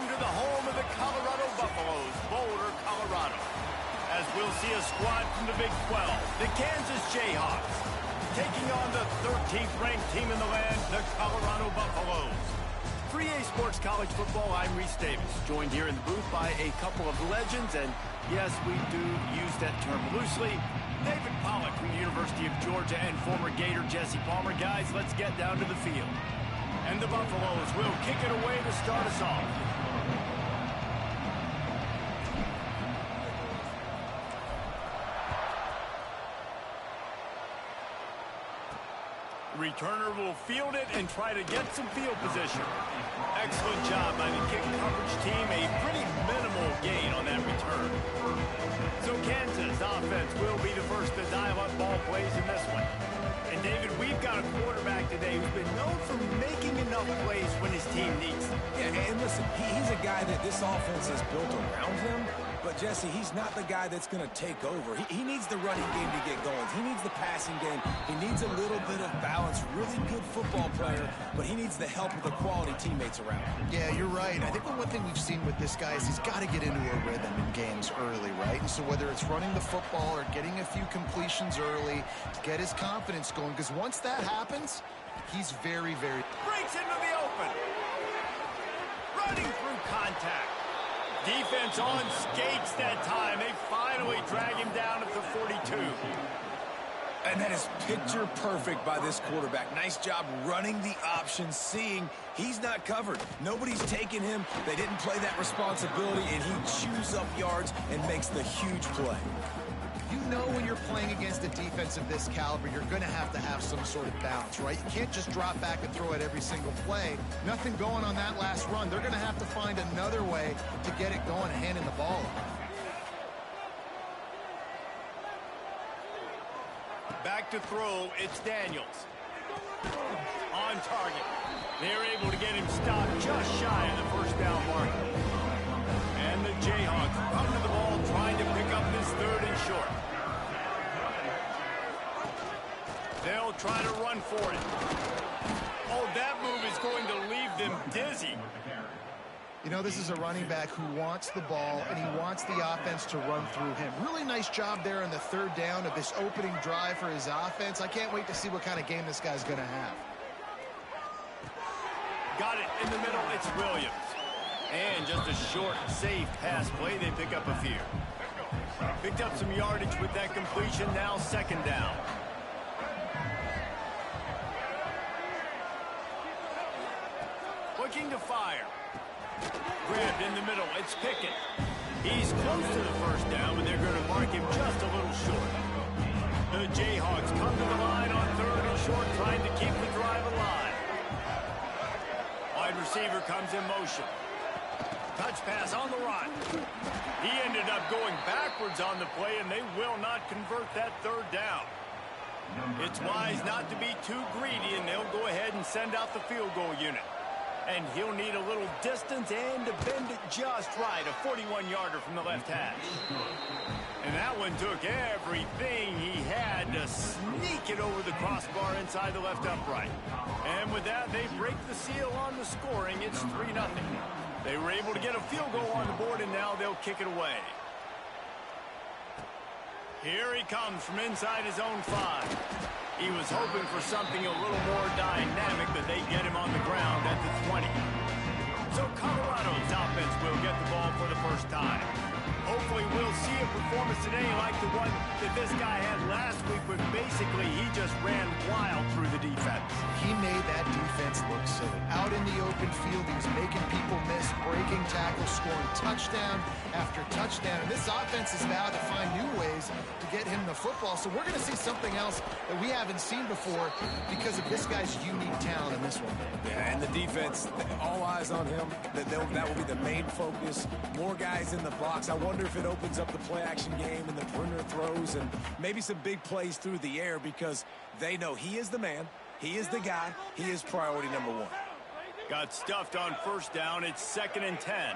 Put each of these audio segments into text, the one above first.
Welcome to the home of the Colorado Buffaloes, Boulder, Colorado. As we'll see a squad from the Big 12, the Kansas Jayhawks, taking on the 13th ranked team in the land, the Colorado Buffaloes. 3A Sports College Football, I'm Reese Davis, joined here in the booth by a couple of legends, and yes, we do use that term loosely. David Pollack from the University of Georgia and former Gator Jesse Palmer. Guys, let's get down to the field. And the Buffaloes will kick it away to start us off. Returner will field it and try to get some field position. Excellent job by the kick coverage team. A pretty minimal gain on that return. So Kansas offense will be the first to dial up ball plays in this one. And David, we've got a quarterback today who's been known for making enough plays when his team needs them. Yeah, and listen, he's a guy that this offense is built around him. But, Jesse, he's not the guy that's going to take over. He needs the running game to get going. He needs the passing game. He needs a little bit of balance. Really good football player, but he needs the help of the quality teammates around him. Yeah, you're right. I think one thing we've seen with this guy is he's got to get into a rhythm in games early, right? And so whether it's running the football or getting a few completions early to get his confidence going, because once that happens, he's very, very... Breaks into the open. Running through contact. Defense on skates that time. They finally drag him down at the 42. And that is picture perfect by this quarterback. Nice job running the option, seeing he's not covered. Nobody's taking him. They didn't play that responsibility, and he chews up yards and makes the huge play. You know when you're playing against a defense of this caliber, you're going to have some sort of balance, right? You can't just drop back and throw it every single play. Nothing going on that last run. They're going to have to find another way to get it going and handing the ball off. Back to throw, it's Daniels. On target. They're able to get him stopped just shy of the first down mark. And the Jayhawks come to the ball trying to pick up this third and short. They'll try to run for it. Oh, that move is going to leave them dizzy. You know, this is a running back who wants the ball, and he wants the offense to run through him. Really nice job there on the third down of this opening drive for his offense. I can't wait to see what kind of game this guy's going to have. Got it in the middle, it's Williams. And just a short, safe pass play, they pick up a few. Picked up some yardage with that completion, now second down. Looking to fire. Grabbed in the middle, it's Pickett. He's close to the first down, but they're going to mark him just a little short. The Jayhawks come to the line on third and short, trying to keep the drive alive. Wide receiver comes in motion. Touch pass on the run. He ended up going backwards on the play, and they will not convert that third down. It's wise not to be too greedy, and they'll go ahead and send out the field goal unit. And he'll need a little distance and to bend it just right. A 41-yarder from the left hash. And that one took everything he had to sneak it over the crossbar inside the left upright. And with that, they break the seal on the scoring. It's 3-0. They were able to get a field goal on the board, and now they'll kick it away. Here he comes from inside his own 5. He was hoping for something a little more dynamic, but they get him on the ground at the 20. So Colorado's offense will get the ball for the first time. Hopefully we'll see a performance today like the one that this guy had last week, where basically he just ran wild through the defense. He made that defense look silly. Out in the open field, he was making people miss, breaking tackles, scoring touchdown after touchdown. And this offense is now to find new ways to get him the football. So we're going to see something else that we haven't seen before because of this guy's unique talent in this one. Yeah, and the defense, all eyes on him. That will be the main focus. More guys in the box. I wonder if it opens up the play-action game and the perimeter throws and maybe some big plays through the air, because they know he is the man. He is the guy. He is priority number 1. Got stuffed on first down. It's 2nd and 10.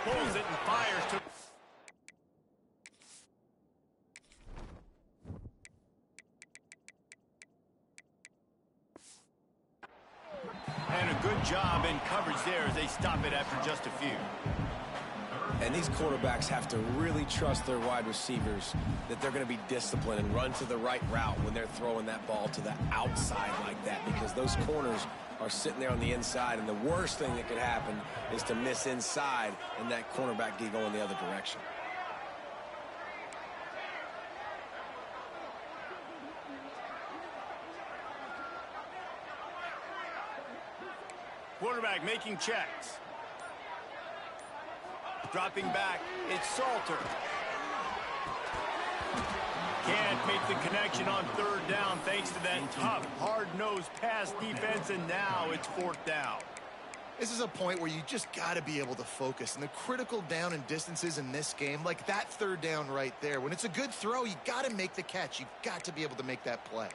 Pulls it and fires to... job in coverage there as they stop it after just a few. And these quarterbacks have to really trust their wide receivers that they're going to be disciplined and run to the right route when they're throwing that ball to the outside like that, because those corners are sitting there on the inside, and the worst thing that could happen is to miss inside and that cornerback get going the other direction. Quarterback making checks. Dropping back, it's Salter. Can't make the connection on third down thanks to that tough, hard-nosed pass defense, and now it's fourth down. This is a point where you just got to be able to focus. And the critical down and distances in this game, like that third down right there, when it's a good throw, you got to make the catch. You've got to be able to make that play.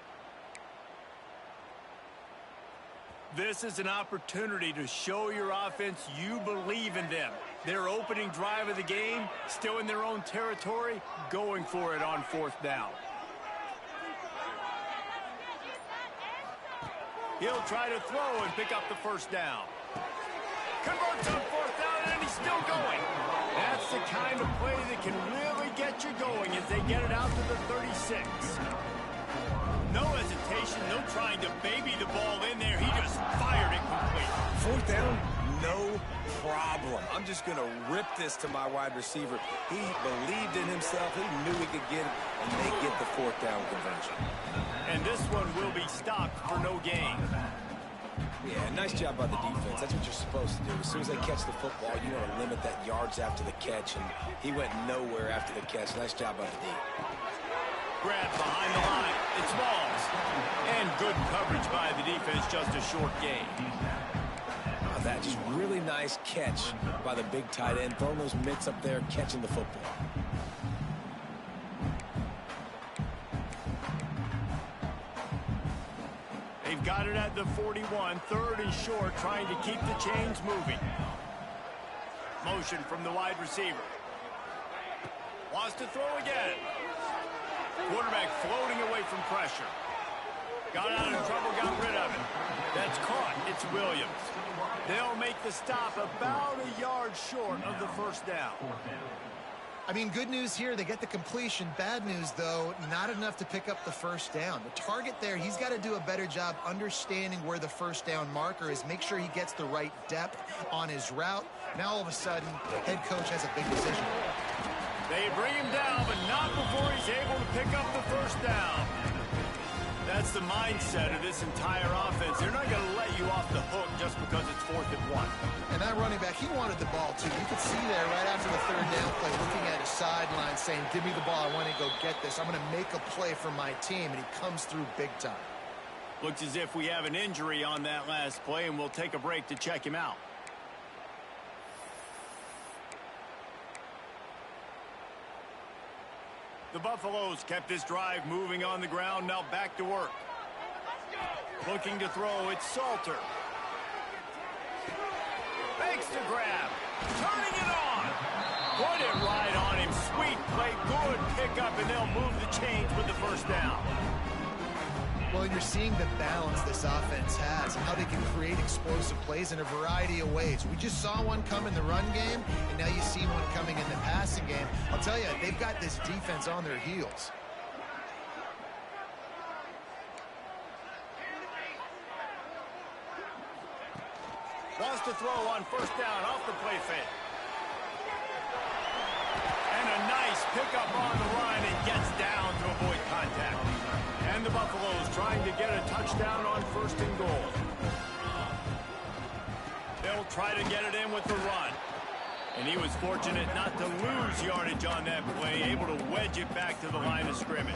This is an opportunity to show your offense you believe in them. Their opening drive of the game, still in their own territory, going for it on fourth down. He'll try to throw and pick up the first down. Converts on fourth down, and he's still going. That's the kind of play that can really get you going as they get it out to the 36. No hesitation, no trying to baby the ball in there. He just fired it complete. Fourth down, no problem. I'm just going to rip this to my wide receiver. He believed in himself. He knew he could get it, and they get the fourth down conversion. And this one will be stopped for no gain. Yeah, nice job by the defense. That's what you're supposed to do. As soon as they catch the football, you want to limit that yards after the catch, and he went nowhere after the catch. Nice job by the D. Grab behind the line. It's Balls. And good coverage by the defense, just a short gain. That just really nice catch by the big tight end, throwing those mitts up there, catching the football. They've got it at the 41, third and short, trying to keep the chains moving. Motion from the wide receiver. Wants to throw again. Quarterback floating away from pressure. Got out of trouble, got rid of it. That's caught. It's Williams. They'll make the stop about a yard short of the first down. I mean, good news here, they get the completion. Bad news, though, not enough to pick up the first down. The target there, he's got to do a better job understanding where the first down marker is, make sure he gets the right depth on his route. Now, all of a sudden, head coach has a big decision. They bring him down, but not before he's able to pick up the first down. That's the mindset of this entire offense. They're not going to let you off the hook just because it's 4th and 1. And that running back, he wanted the ball, too. You could see there right after the third down play, looking at his sideline, saying, give me the ball. I want to go get this. I'm going to make a play for my team, and he comes through big time. Looks as if we have an injury on that last play, and we'll take a break to check him out. The Buffaloes kept this drive moving on the ground, now back to work. Looking to throw, it's Salter. Fakes to grab. Turning it on. Put it right on him. Sweet play, good pickup, and they'll move the chains with the first down. Well, you're seeing the balance this offense has and how they can create explosive plays in a variety of ways. We just saw one come in the run game, and now you see one coming in the passing game. I'll tell you, they've got this defense on their heels. Wants to throw on first down off the play fake. And a nice pickup on the run and gets down to avoid contact. And the Buffaloes trying to get a touchdown on 1st and goal. They'll try to get it in with the run. And he was fortunate not to lose yardage on that play, able to wedge it back to the line of scrimmage.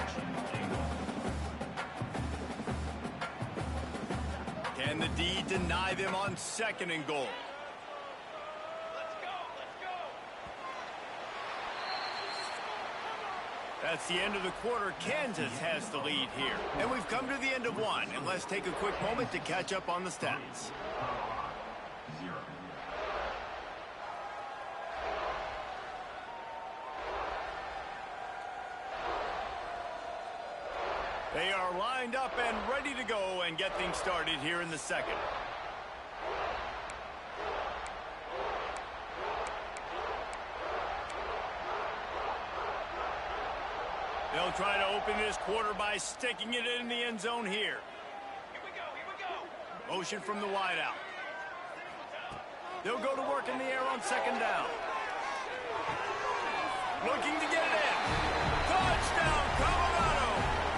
Can the D deny them on 2nd and goal? That's the end of the quarter. Kansas has the lead here. And we've come to the end of one. And let's take a quick moment to catch up on the stats. They are lined up and ready to go and get things started here in the second. They'll try to open this quarter by sticking it in the end zone here. Here we go. Motion from the wideout. They'll go to work in the air on second down. Looking to get it in. Touchdown, Colorado.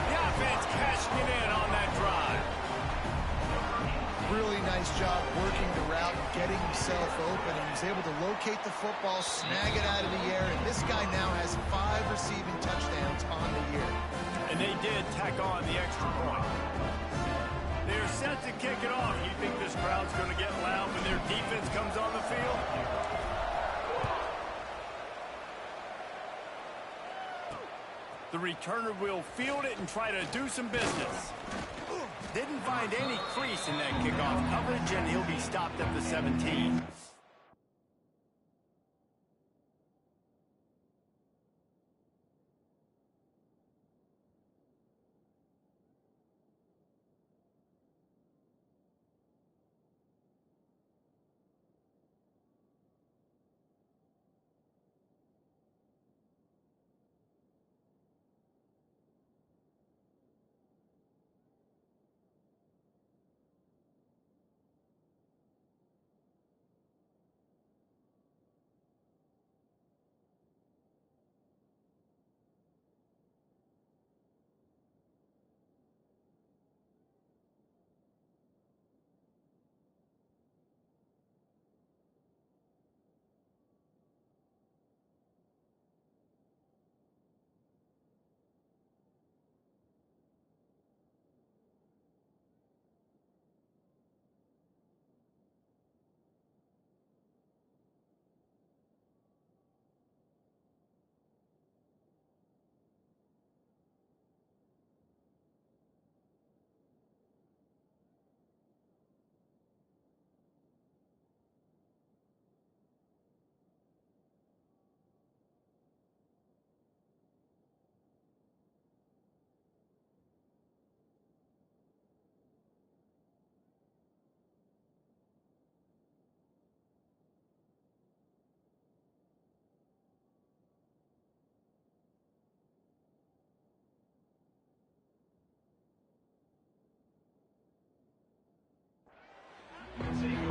The offense cashing it in on that drive. Really nice job working the route and getting himself open. And he was able to locate the football, snag it out of the air, and this guy now has 5 receiving touchdowns on the year. And they did tack on the extra point. They're set to kick it off. You think this crowd's going to get loud when their defense comes on the field? The returner will field it and try to do some business. Didn't find any crease in that kickoff coverage, and he'll be stopped at the 17.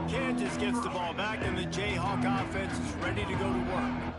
Kansas gets the ball back, and the Jayhawk offense is ready to go to work.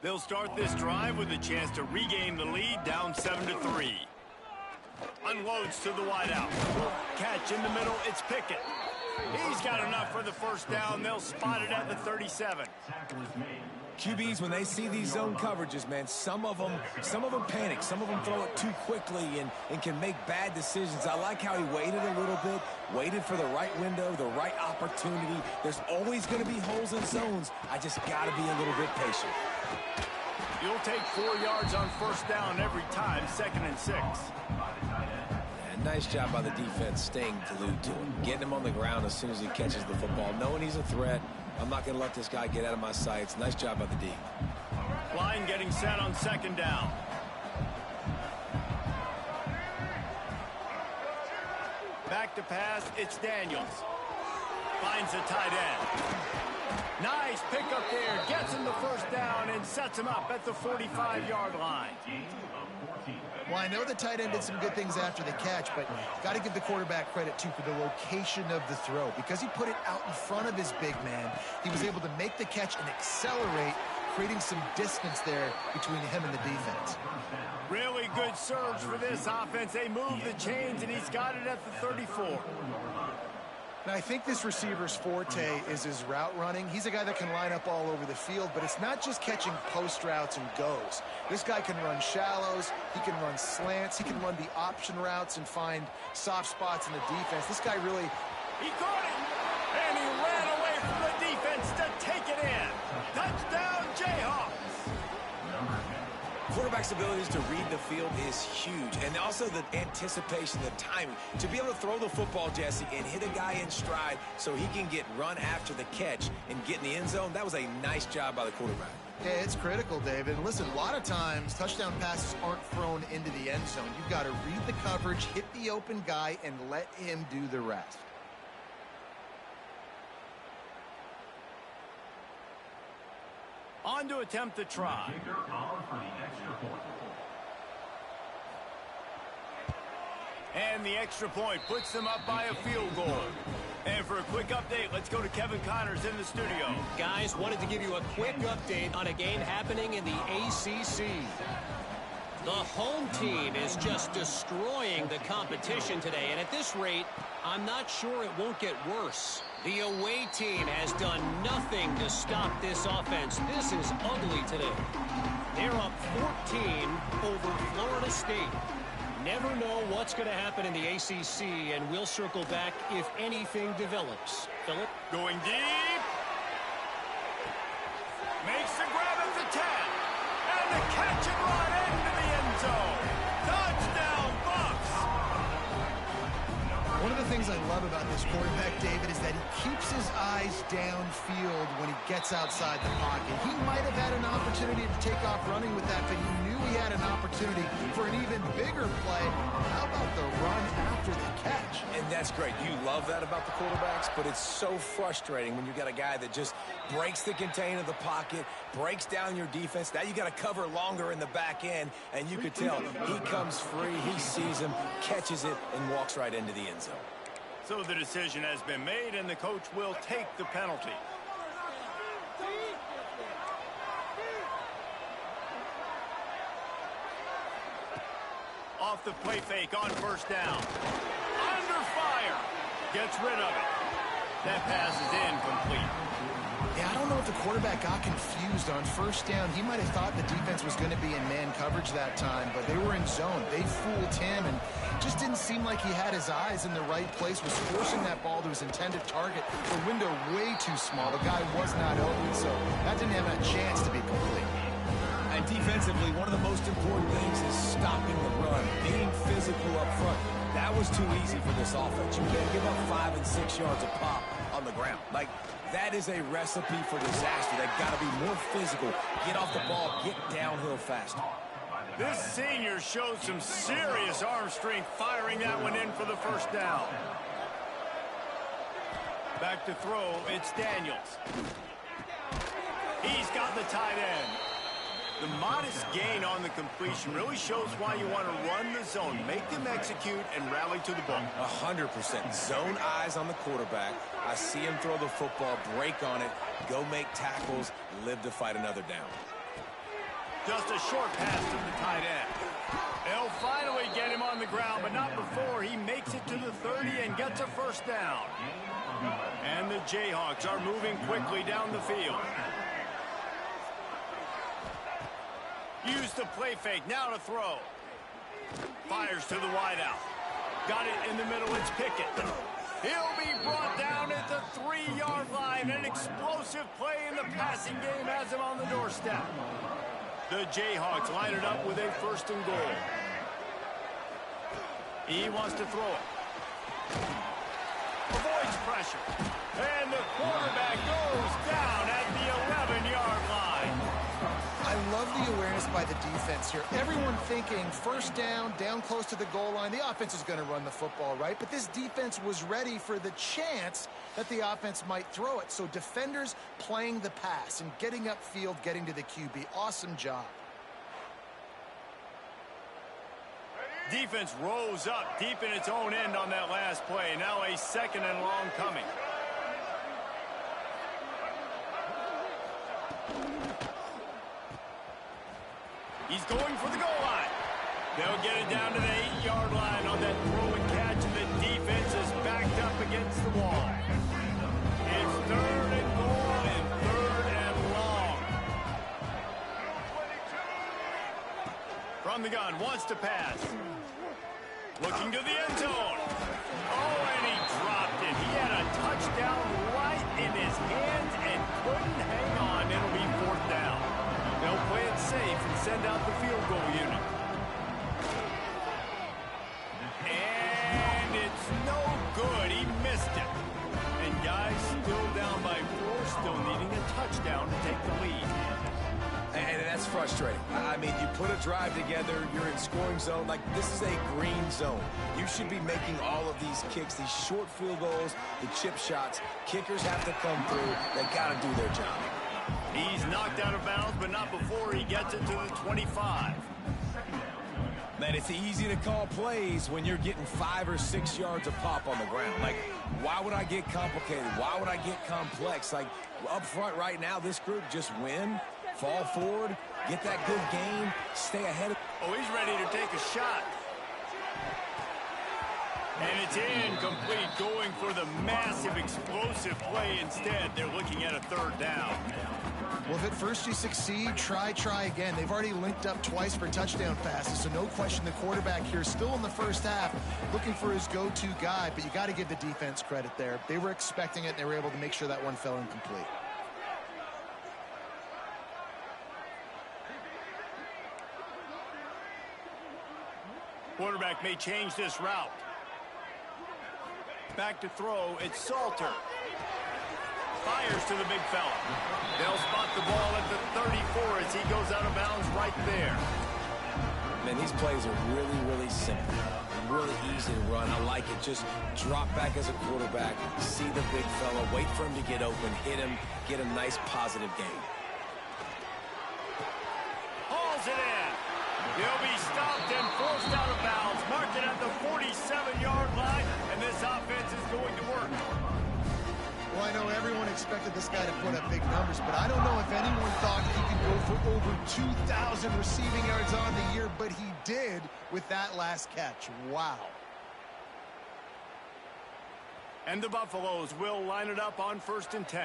They'll start this drive with a chance to regain the lead, down 7-3. Unloads to the wideout. Catch in the middle, it's Pickett. He's got enough for the first down. They'll spot it at the 37. QBs, when they see these zone coverages, man, some of them panic. Some of them throw it too quickly and can make bad decisions. I like how he waited a little bit, waited for the right window, the right opportunity. There's always going to be holes in zones. I just got to be a little bit patient. You'll take 4 yards on first down every time, 2nd and 6. And nice job by the defense staying glued to him, getting him on the ground as soon as he catches the football, knowing he's a threat. I'm not going to let this guy get out of my sights. Nice job by the D. Line getting set on second down. Back to pass, it's Daniels. Finds the tight end. Nice pickup there. Gets him the first down and sets him up at the 45-yard line. Well, I know the tight end did some good things after the catch, but got to give the quarterback credit, too, for the location of the throw. Because he put it out in front of his big man, he was able to make the catch and accelerate, creating some distance there between him and the defense. Really good surge for this offense. They move the chains, and he's got it at the 34. Now, I think this receiver's forte is his route running. He's a guy that can line up all over the field, but it's not just catching post routes and goes. This guy can run shallows, he can run slants, he can run the option routes and find soft spots in the defense. This guy really... He caught it, and he ran away from the defense to take it in. Touchdown, Jayhawks. Quarterback's abilities to read the field is huge, and also the anticipation, the timing. To be able to throw the football, Jesse, and hit a guy in stride so he can get run after the catch and get in the end zone, that was a nice job by the quarterback. Yeah, it's critical, David. And listen, a lot of times touchdown passes aren't thrown into the end zone. You've got to read the coverage, hit the open guy, and let him do the rest. On to attempt the try. And the extra point puts them up by a field goal. And for a quick update, let's go to Kevin Connors in the studio. Guys, wanted to give you a quick update on a game happening in the ACC. The home team is just destroying the competition today, and at this rate, I'm not sure it won't get worse. The away team has done nothing to stop this offense. This is ugly today. They're up 14 over Florida State. Never know what's going to happen in the ACC, and we'll circle back if anything develops. Philip? Going deep. Makes the grab at the 10. And the catch and run into the end zone. Touchdown, Bucks! One of the things I love about this quarterback, David, is that he keeps his eyes downfield when he gets outside the pocket. He might have had an opportunity to take off running with that, but he knew he had an opportunity for an even bigger play. How about the run after the catch? And that's great. You love that about the quarterbacks, but it's so frustrating when you got a guy that just breaks the contain of the pocket, breaks down your defense. Now you got to cover longer in the back end, and you could tell he comes free, he sees him, catches it, and walks right into the end zone. So the decision has been made, and the coach will take the penalty. Off the play fake on first down. Under fire. Gets rid of it. That pass is incomplete. Yeah, I don't know if the quarterback got confused on first down. He might have thought the defense was going to be in man coverage that time, but they were in zone. They fooled him, and just didn't seem like he had his eyes in the right place, was forcing that ball to his intended target. The window way too small. The guy was not open, so that didn't have a chance to be complete. And defensively, one of the most important things is stopping the run, being physical up front. That was too easy for this offense. You can't give up 5 and 6 yards a pop on the ground. Like, that is a recipe for disaster. They've got to be more physical, get off the ball, get downhill faster. This senior showed some serious arm strength firing that one in for the first down. Back to throw, it's Daniels. He's got the tight end. The modest gain on the completion really shows why you want to run the zone, make them execute, and rally to the ball. 100%. Zone eyes on the quarterback. I see him throw the football, break on it, go make tackles, live to fight another down. Just a short pass to the tight end. They'll finally get him on the ground, but not before he makes it to the 30 and gets a first down. And the Jayhawks are moving quickly down the field. Use the play fake, now to throw. Fires to the wideout. Got it in the middle, it's Pickett. He'll be brought down at the 3-yard line. An explosive play in the passing game has him on the doorstep. The Jayhawks line it up with a 1st and goal. He wants to throw it. Avoids pressure. And the quarterback goes down at the 11-yard line. I love love the awareness by the defense here. Everyone thinking first down, down close to the goal line. The offense is going to run the football, right? But this defense was ready for the chance that the offense might throw it. So defenders playing the pass and getting upfield, getting to the QB. Awesome job. Defense rose up deep in its own end on that last play. Now a 2nd and long coming. He's going for the goal line. They'll get it down to the 8-yard line on that throw and catch, and the defense is backed up against the wall. It's 3rd and goal and 3rd and long. From the gun, wants to pass. Looking to the end zone. Oh, and he dropped it. He had a touchdown right in his hands and couldn't hang on. It'll be 4th down. They'll play it safe and send out the field goal unit. And it's no good. He missed it. And guys still down by 4, still needing a touchdown to take the lead. And that's frustrating. I mean, you put a drive together, you're in scoring zone. Like, this is a green zone. You should be making all of these kicks, these short field goals, the chip shots. Kickers have to come through. They got to do their job. He's knocked out of bounds, but not before he gets it to the 25. Man, it's easy to call plays when you're getting 5 or 6 yards of pop on the ground. Like, why would I get complicated? Why would I get complex? Like, up front right now, this group just win, fall forward, get that good gain, stay ahead of... Oh, he's ready to take a shot. And it's incomplete, going for the massive explosive play instead. They're looking at a 3rd down. Well, if at first you succeed, try again. They've already linked up twice for touchdown passes, so no question the quarterback here still in the first half looking for his go-to guy, but you got to give the defense credit there. They were expecting it, and they were able to make sure that one fell incomplete. Quarterback may change this route. Back to throw, it's Salter. Fires to the big fella. They'll spot the ball at the 34 as he goes out of bounds right there. Man, these plays are really, really simple. Really easy to run. I like it. Just drop back as a quarterback, see the big fella, wait for him to get open, hit him, get a nice positive gain. Hauls it in. He'll be stopped and forced out of bounds. Marked it at the 47-yard line, and this offense is going to work. Well, I know everyone expected this guy to put up big numbers, but I don't know if anyone thought he could go for over 2,000 receiving yards on the year, but he did with that last catch. Wow. And the Buffaloes will line it up on 1st and 10.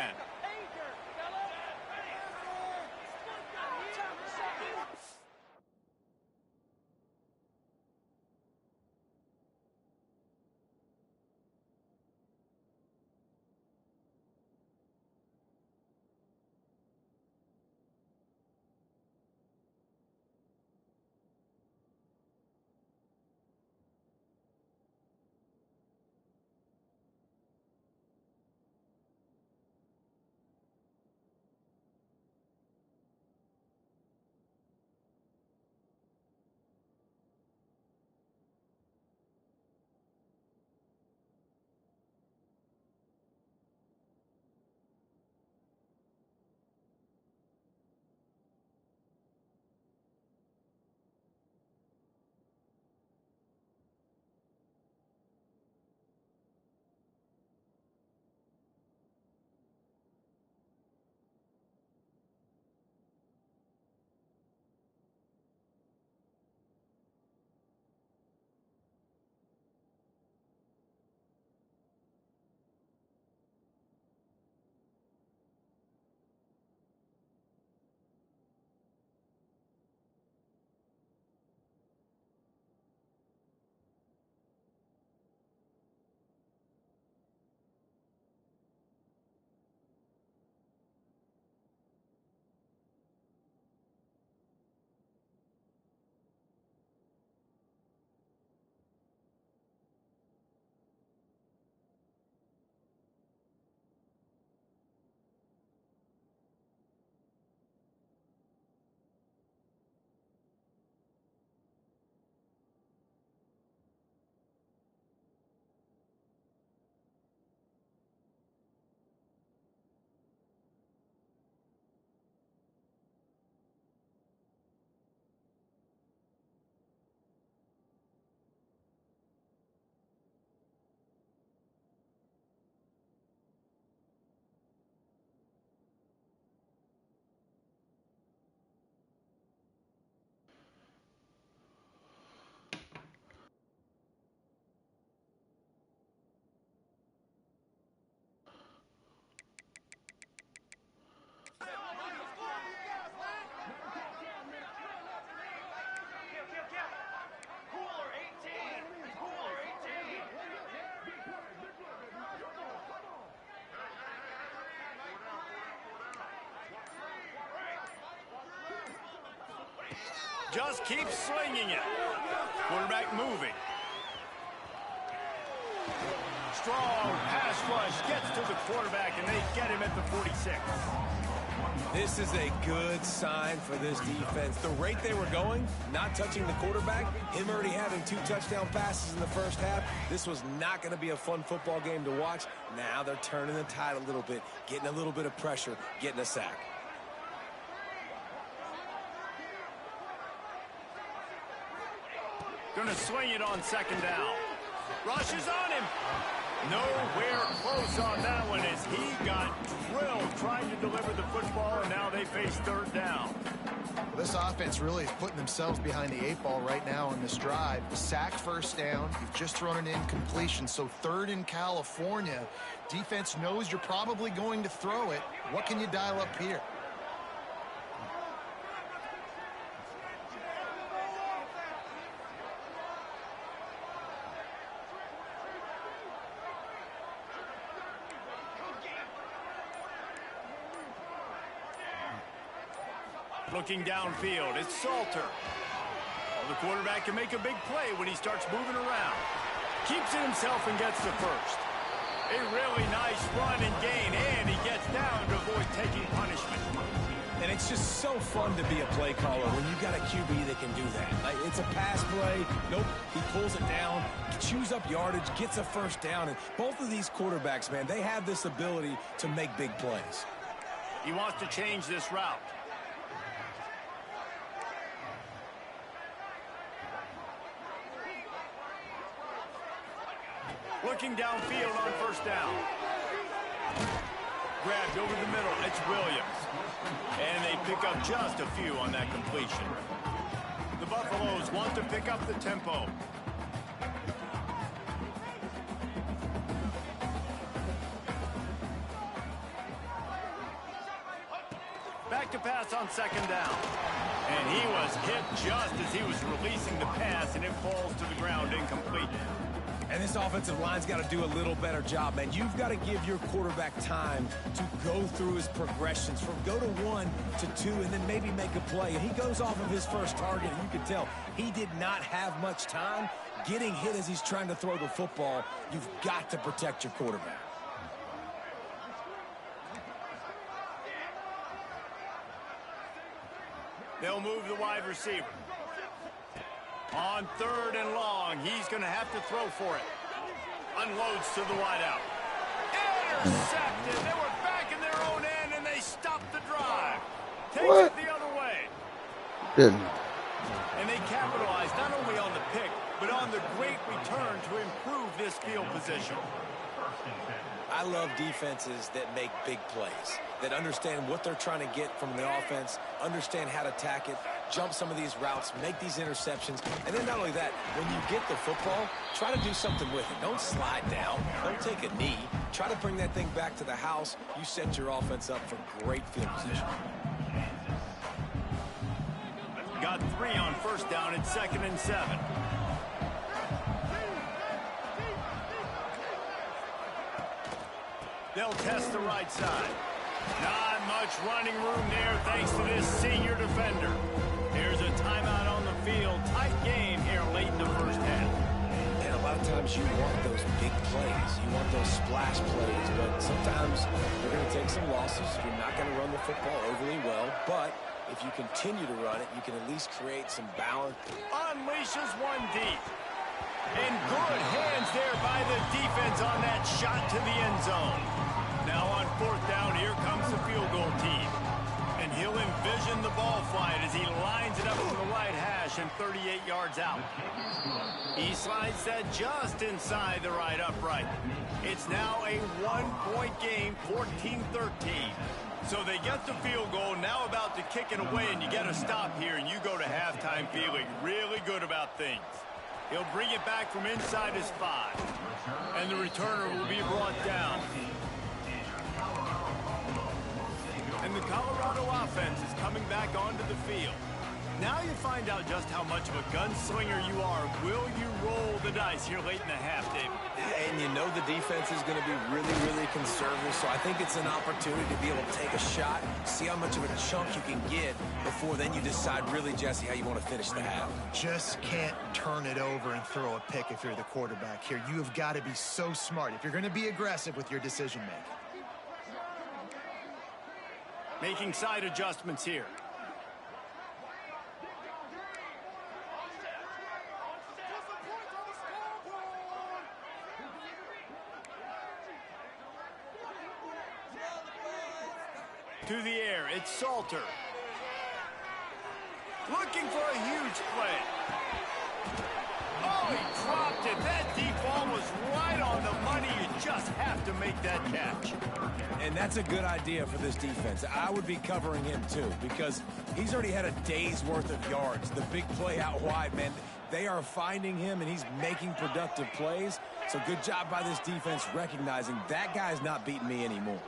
Just keeps slinging it. Quarterback moving. Strong pass rush gets to the quarterback, and they get him at the 46. This is a good sign for this defense. The rate they were going, not touching the quarterback, him already having 2 touchdown passes in the first half, this was not going to be a fun football game to watch. Now they're turning the tide a little bit, getting a little bit of pressure, getting a sack. Going to swing it on second down. Rushes on him. Nowhere close on that one as he got drilled trying to deliver the football, and now they face third down. This offense really is putting themselves behind the 8 ball right now on this drive. Sack first down. You've just thrown an incompletion, so third in California. Defense knows you're probably going to throw it. What can you dial up here? Looking downfield, it's Salter. Well, the quarterback can make a big play when he starts moving around. Keeps it himself and gets to first. A really nice run and gain, and he gets down to avoid taking punishment. And it's just so fun to be a play caller when you've got a QB that can do that. Like, it's a pass play. Nope, he pulls it down, chews up yardage, gets a first down. And both of these quarterbacks, man, they have this ability to make big plays. He wants to change this route. Looking downfield on first down. Grabbed over the middle. It's Williams. And they pick up just a few on that completion. The Buffaloes want to pick up the tempo. Back to pass on second down. And he was hit just as he was releasing the pass, and it falls to the ground incomplete. And this offensive line's got to do a little better job, man. You've got to give your quarterback time to go through his progressions from go to 1 to 2 and then maybe make a play. And he goes off of his first target, and you can tell he did not have much time getting hit as he's trying to throw the football. You've got to protect your quarterback. They'll move the wide receiver. On third and long, he's going to have to throw for it. Unloads to the wideout. Intercepted. They were back in their own end, and they stopped the drive. Takes it the other way. Didn't. And they capitalized not only on the pick, but on the great return to improve this field position. I love defenses that make big plays, that understand what they're trying to get from the offense, understand how to attack it, jump some of these routes, make these interceptions, and then not only that, when you get the football, try to do something with it. Don't slide down. Don't take a knee. Try to bring that thing back to the house. You set your offense up for great field position. Got 3 on first down at 2nd and 7. They'll test the right side. Not much running room there thanks to this senior defender. Here's a timeout on the field. Tight game here late in the first half. And a lot of times you want those big plays. You want those splash plays. But sometimes you're going to take some losses. You're not going to run the football overly well. But if you continue to run it, you can at least create some balance. Unleashes one deep. And good hands there by the defense on that shot to the end zone. Now on 4th down, here comes the field goal team. And he'll envision the ball flight as he lines it up from the right hash and 38 yards out. He slides that just inside the right upright. It's now a 1-point game, 14-13. So they get the field goal, now about to kick it away, and you get a stop here, and you go to halftime feeling really good about things. He'll bring it back from inside his 5. And the returner will be brought down. And the Colorado offense is coming back onto the field. Now you find out just how much of a gunslinger you are. Will you roll the dice here late in the half, David? And you know the defense is going to be really, really conservative, so I think it's an opportunity to be able to take a shot, see how much of a chunk you can get before then you decide really, Jesse, how you want to finish the half. Just can't turn it over and throw a pick if you're the quarterback here. You have got to be so smart if you're going to be aggressive with your decision-making. Making side adjustments here. To the air, it's Salter. Looking for a huge play. Oh, he dropped it. That deep ball was right on the money. You just have to make that catch. And that's a good idea for this defense. I would be covering him, too, because he's already had a day's worth of yards. The big play out wide, man, they are finding him, and he's making productive plays. So good job by this defense recognizing that guy's not beating me anymore.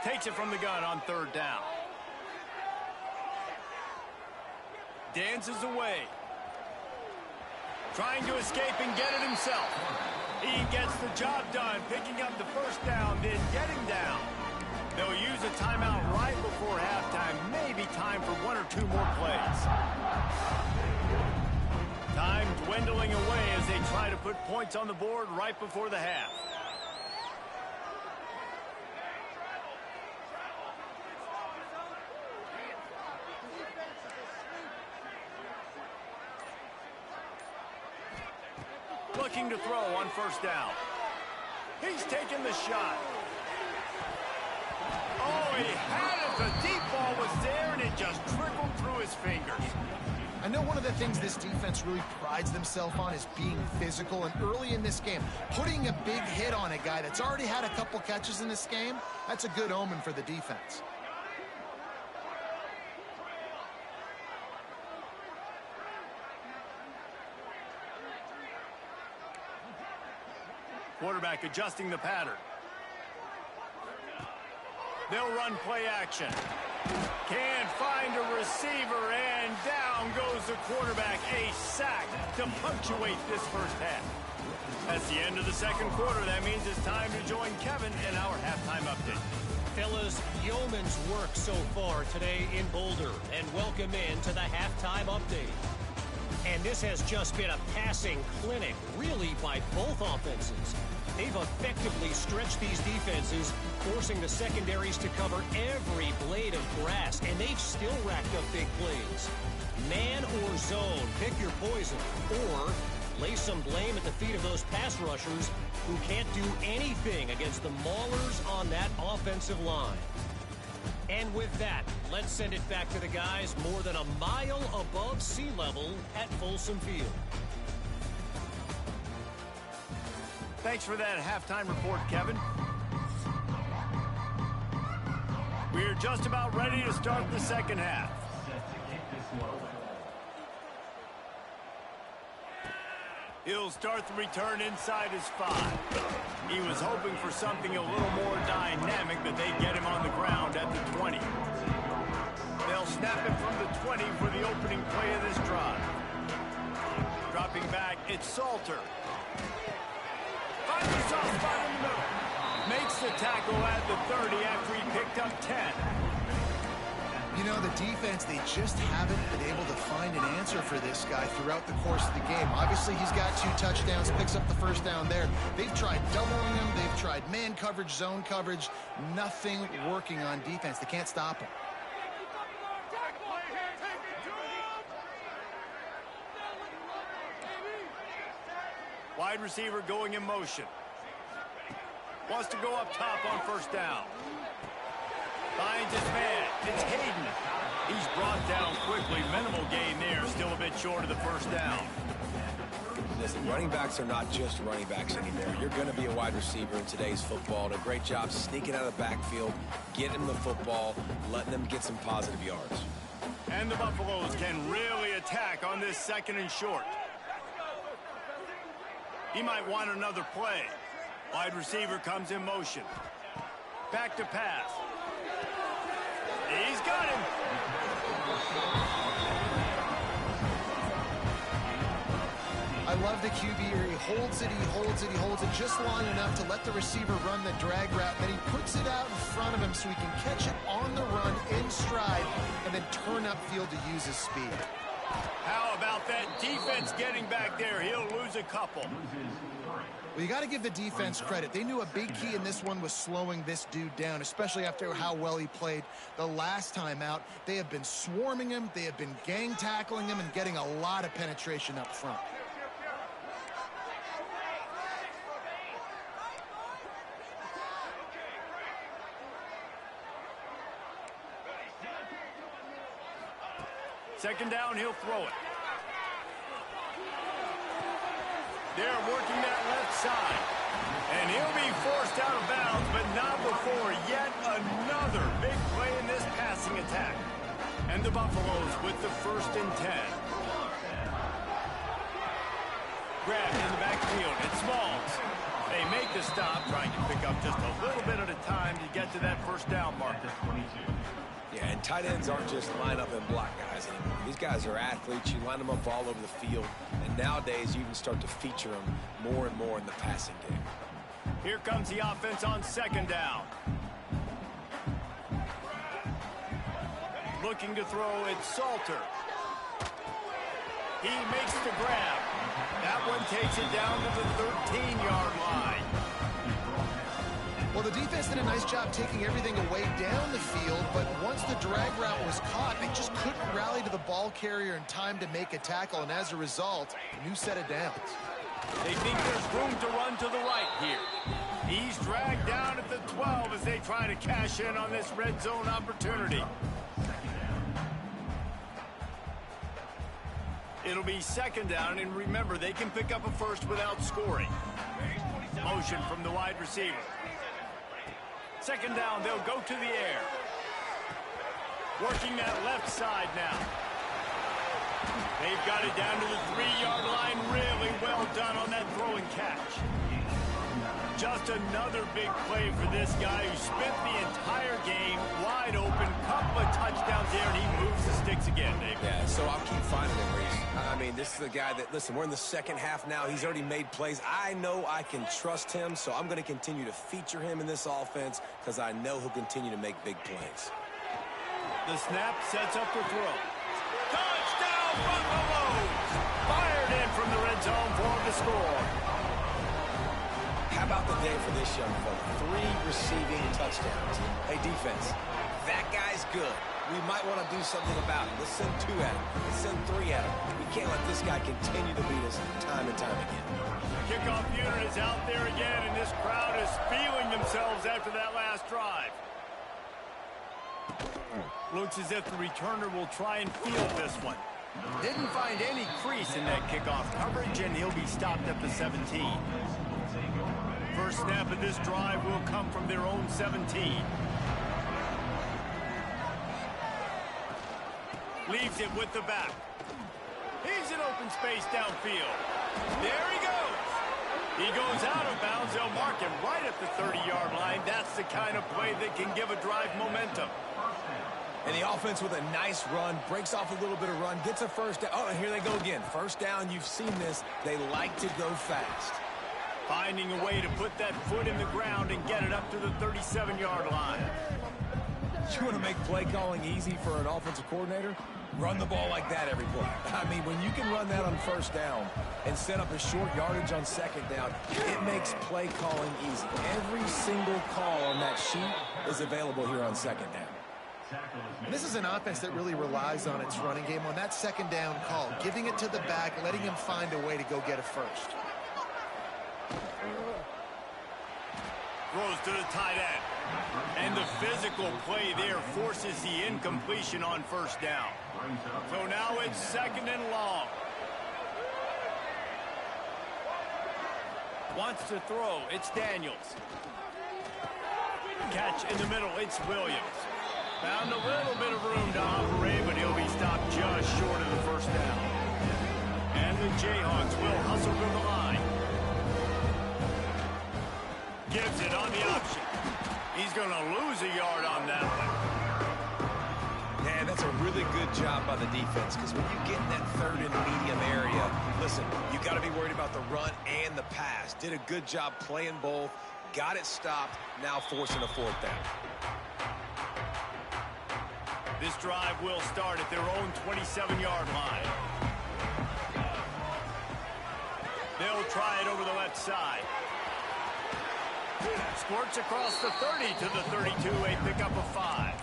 Takes it from the gun on third down. Dances away. Trying to escape and get it himself. He gets the job done, picking up the first down, then getting down. They'll use a timeout right before halftime. Maybe time for one or two more plays. Time dwindling away as they try to put points on the board right before the half. Looking to throw on first down. He's taking the shot. Oh, he had it. The deep ball was there, and it just trickled through his fingers. I know one of the things this defense really prides themselves on is being physical, and early in this game, putting a big hit on a guy that's already had a couple catches in this game, that's a good omen for the defense. Quarterback adjusting the pattern. They'll run play action. Can't find a receiver, and down goes the quarterback. A sack to punctuate this first half. That's the end of the second quarter. That means it's time to join Kevin in our halftime update. Fellas, yeoman's work so far today in Boulder, and welcome in to the halftime update. And this has just been a passing clinic, really, by both offenses. They've effectively stretched these defenses, forcing the secondaries to cover every blade of grass, and they've still racked up big plays. Man or zone, pick your poison, or lay some blame at the feet of those pass rushers who can't do anything against the maulers on that offensive line. And with that, let's send it back to the guys more than a mile above sea level at Folsom Field. Thanks for that halftime report, Kevin. We're just about ready to start the second half. He'll start the return inside his 5. He was hoping for something a little more dynamic, but they get him on the ground at the 20. They'll snap it from the 20 for the opening play of this drive. Dropping back, it's Salter. Finds a soft spot in the middle. Makes the tackle at the 30 after he picked up 10. You know, the defense, they just haven't been able to find an answer for this guy throughout the course of the game. Obviously, he's got 2 touchdowns, picks up the first down there. They've tried doubling him. They've tried man coverage, zone coverage. Nothing working on defense. They can't stop him. Wide receiver going in motion. Wants to go up top on first down. Finds his man. It's Hayden. He's brought down quickly. Minimal gain there. Still a bit short of the first down. Listen, running backs are not just running backs anymore. You're going to be a wide receiver in today's football. And a great job sneaking out of the backfield, getting them the football, letting them get some positive yards. And the Buffaloes can really attack on this 2nd and short. He might want another play. Wide receiver comes in motion. Back to pass. He's got him. I love the QB here. He holds it, he holds it, he holds it just long enough to let the receiver run the drag route. Then he puts it out in front of him so he can catch it on the run in stride and then turn upfield to use his speed. How about that defense getting back there? He'll lose a couple. Well, you got to give the defense credit. They knew a big key in this one was slowing this dude down, especially after how well he played the last time out. They have been swarming him, they have been gang tackling him, and getting a lot of penetration up front. Second down, he'll throw it. They're working that left side. And he'll be forced out of bounds, but not before yet another big play in this passing attack. And the Buffaloes with the 1st and 10. Grabbed in the backfield. It's Smalls. They make the stop, trying to pick up just a little bit at a time to get to that 1st down marker. Yeah, and tight ends aren't just line up and block guys anymore. These guys are athletes. You line them up all over the field. And nowadays, you even start to feature them more and more in the passing game. Here comes the offense on 2nd down. Looking to throw, it's Salter. He makes the grab. That one takes it down to the 13-yard line. Well, the defense did a nice job taking everything away down the field, but once the drag route was caught, they just couldn't rally to the ball carrier in time to make a tackle, and as a result, a new set of downs. They think there's room to run to the right here. He's dragged down at the 12 as they try to cash in on this red zone opportunity. It'll be 2nd down, and remember, they can pick up a first without scoring. Motion from the wide receiver. 2nd down, they'll go to the air. Working that left side now. They've got it down to the 3-yard line. Really well done on that throw and catch. Just another big play for this guy who spent the entire game wide open. Couple of touchdowns there, and he moves the sticks again, Dave. Yeah, so I'll keep finding him, Reese. I mean, this is the guy that, listen, we're in the 2nd half now. He's already made plays. I know I can trust him, so I'm going to continue to feature him in this offense because I know he'll continue to make big plays. The snap sets up the throw. Touchdown, Buffaloes! Fired in from the red zone for the score. How about the day for this young fella? 3 receiving touchdowns. Hey, defense, that guy's good. We might want to do something about it. Let's send 2 at him. Let's send 3 at him. We can't let this guy continue to beat us time and time again. Kickoff unit is out there again, and this crowd is feeling themselves after that last drive. Looks as if the returner will try and field this one. Didn't find any crease in that kickoff coverage, and he'll be stopped at the 17. First snap of this drive will come from their own 17. Leaves it with the back. He's in open space downfield. There he goes. He goes out of bounds. They'll mark him right at the 30-yard line. That's the kind of play that can give a drive momentum. And the offense with a nice run, breaks off a little bit of run, gets a 1st down. Oh, and here they go again. 1st down, you've seen this. They like to go fast. Finding a way to put that foot in the ground and get it up to the 37-yard line. You want to make play calling easy for an offensive coordinator? Run the ball like that every play. I mean, when you can run that on 1st down and set up a short yardage on 2nd down, it makes play calling easy. Every single call on that sheet is available here on 2nd down. And this is an offense that really relies on its running game on that 2nd down call, giving it to the back, letting him find a way to go get a first. Throws to the tight end. And the physical play there forces the incompletion on 1st down. So now it's 2nd and long. Wants to throw. It's Daniels. Catch in the middle. It's Williams. Found a little bit of room to operate, but he'll be stopped just short of the first down. And the Jayhawks will hustle to the line. Gives it on the option. He's going to lose a yard on that one. Man, that's a really good job by the defense, because when you get in that third and medium area, listen, you got to be worried about the run and the pass. Did a good job playing both, got it stopped, now forcing a fourth down. This drive will start at their own 27-yard line. They'll try it over the left side. Squirts across the 30 to the 32, a pickup of 5.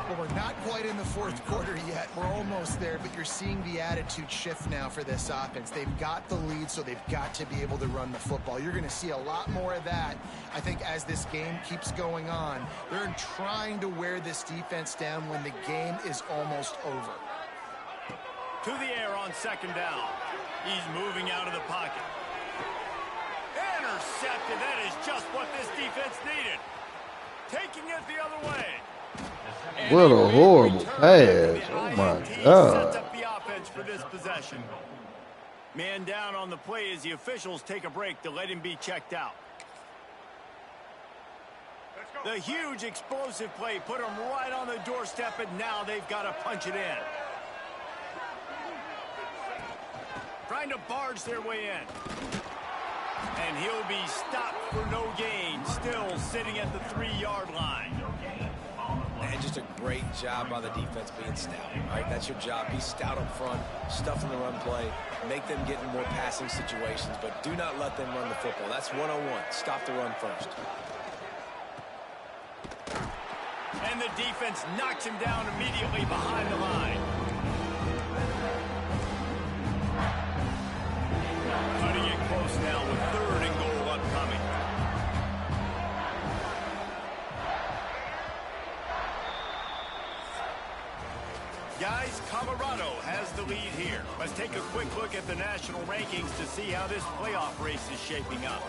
Well, we're not quite in the fourth quarter yet. We're almost there, but you're seeing the attitude shift now for this offense. They've got the lead, so they've got to be able to run the football. You're going to see a lot more of that, I think, as this game keeps going on. They're trying to wear this defense down when the game is almost over. To the air on second down. He's moving out of the pocket. Intercepted. That is just what this defense needed. Taking it the other way. And what a horrible pass. Oh, my God. Sets up the offense for this possession. Man down on the play as the officials take a break to let him be checked out. The huge explosive play put him right on the doorstep, and now they've got to punch it in. Trying to barge their way in. And he'll be stopped for no gain, still sitting at the 3-yard line. And just a great job by the defense being stout. All right, that's your job. Be stout up front, stuff in the run play, make them get in more passing situations, but do not let them run the football. That's 101. Stop the run first. And the defense knocks him down immediately behind the line. Cutting it close now with 3rd and goal upcoming. Guys, Colorado has the lead here. Let's take a quick look at the national rankings to see how this playoff race is shaping up.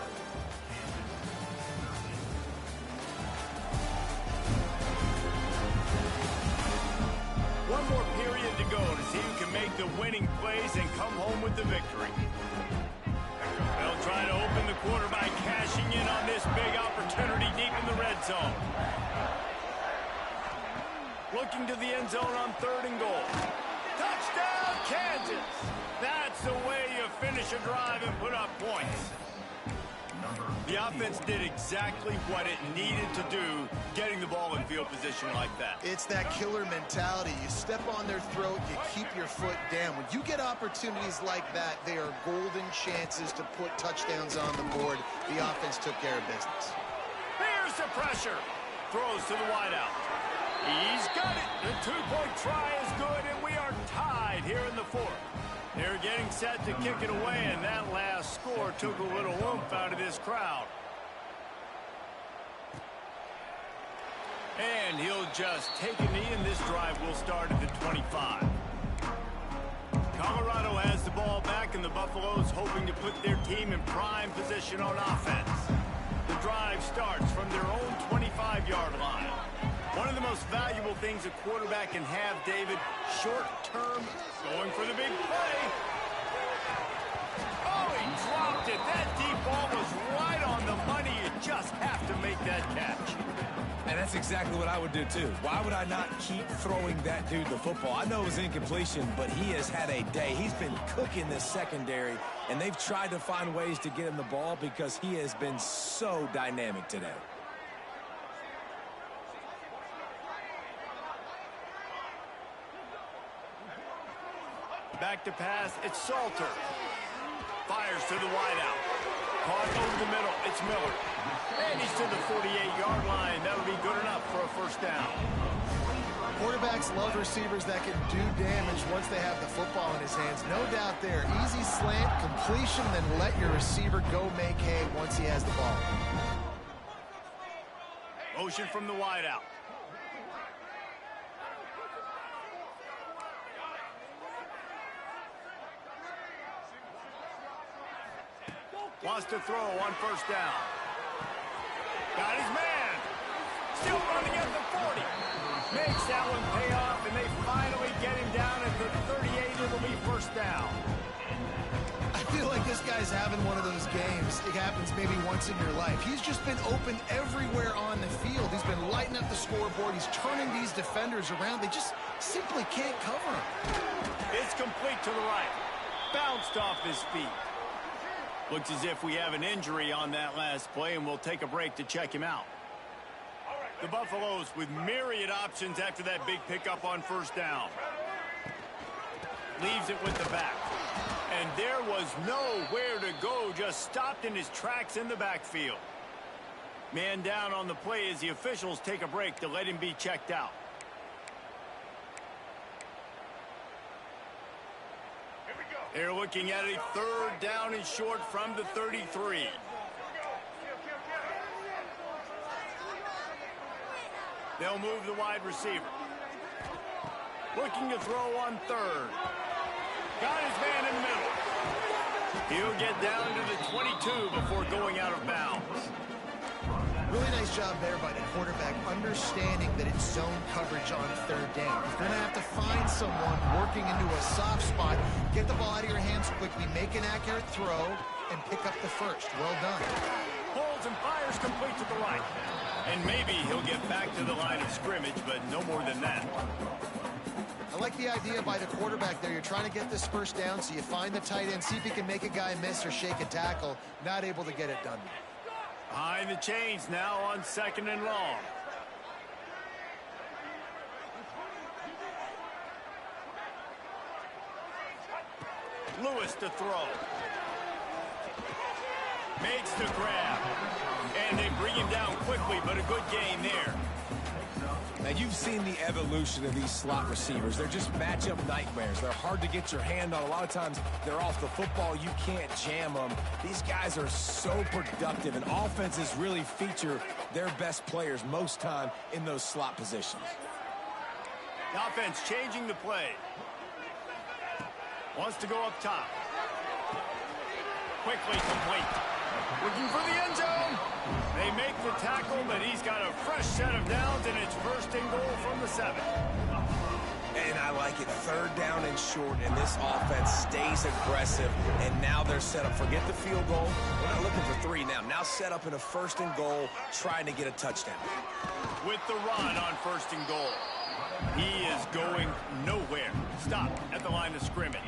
One more period to go to see who can make the winning plays and come home with the victory. They'll try to open the quarter by cashing in on this big opportunity deep in the red zone. Looking to the end zone on 3rd and goal. Touchdown, Kansas! That's the way you finish a drive and put up points. The offense did exactly what it needed to do, getting the ball in field position like that. It's that killer mentality. You step on their throat, you keep your foot down. When you get opportunities like that, they are golden chances to put touchdowns on the board. The offense took care of business. Here's the pressure. Throws to the wideout. He's got it. The 2-point try is good, and we are tied here in the 4th. They're getting set to kick it away, and that last score took a little oomph out of this crowd. And he'll just take a knee, and this drive will start at the 25. Colorado has the ball back, and the Buffaloes hoping to put their team in prime position on offense. The drive starts from their own 25-yard line. One of the most valuable things a quarterback can have, David, short-term, going for the big play. Oh, he dropped it. That deep ball was right on the money. You just have to make that catch. And that's exactly what I would do, too. Why would I not keep throwing that dude the football? I know it was incompletion, but he has had a day. He's been cooking this secondary, and they've tried to find ways to get him the ball because he has been so dynamic today. Back to pass, it's Salter. Fires to the wideout. Caught over the middle, it's Miller. And he's to the 48-yard line. That'll be good enough for a first down. Quarterbacks love receivers that can do damage once they have the football in his hands. No doubt there. Easy slant, completion, then let your receiver go make hay once he has the ball. Motion from the wideout. Wants to throw on first down. Got his man. Still running at the 40. Makes that one pay off, and they finally get him down at the 38. It'll be first down. I feel like this guy's having one of those games. It happens maybe once in your life. He's just been open everywhere on the field. He's been lighting up the scoreboard. He's turning these defenders around. They just simply can't cover him. It's complete to the right. Bounced off his feet. Looks as if we have an injury on that last play, and we'll take a break to check him out. The Buffaloes with myriad options after that big pickup on first down. Leaves it with the back. And there was nowhere to go, just stopped in his tracks in the backfield. Man down on the play as the officials take a break to let him be checked out. They're looking at a third down and short from the 33. They'll move the wide receiver. Looking to throw on third. Got his man in the middle. He'll get down to the 22 before going out of bounds. Really nice job there by the quarterback, understanding that it's zone coverage on third down. You're going to have to find someone working into a soft spot, get the ball out of your hands quickly, make an accurate throw, and pick up the first. Well done. Pulls and fires complete to the right. And maybe he'll get back to the line of scrimmage, but no more than that. I like the idea by the quarterback there. You're trying to get this first down, so you find the tight end, see if he can make a guy miss or shake a tackle. Not able to get it done. Behind the chains now on second and long. Lewis to throw. Makes the grab. And they bring him down quickly, but a good gain there. Now, you've seen the evolution of these slot receivers. They're just matchup nightmares. They're hard to get your hand on. A lot of times, they're off the football. You can't jam them. These guys are so productive, and offenses really feature their best players most time in those slot positions. The offense changing the play. Wants to go up top. Quickly complete. Looking for the end zone. They make the tackle, but he's got a fresh set of downs, and it's first and goal from the 7. And I like it. Third down and short, and this offense stays aggressive. And now they're set up. Forget the field goal. We're not looking for 3 now. Now set up in a first and goal, trying to get a touchdown. With the run on first and goal. He is going nowhere. Stop at the line of scrimmage.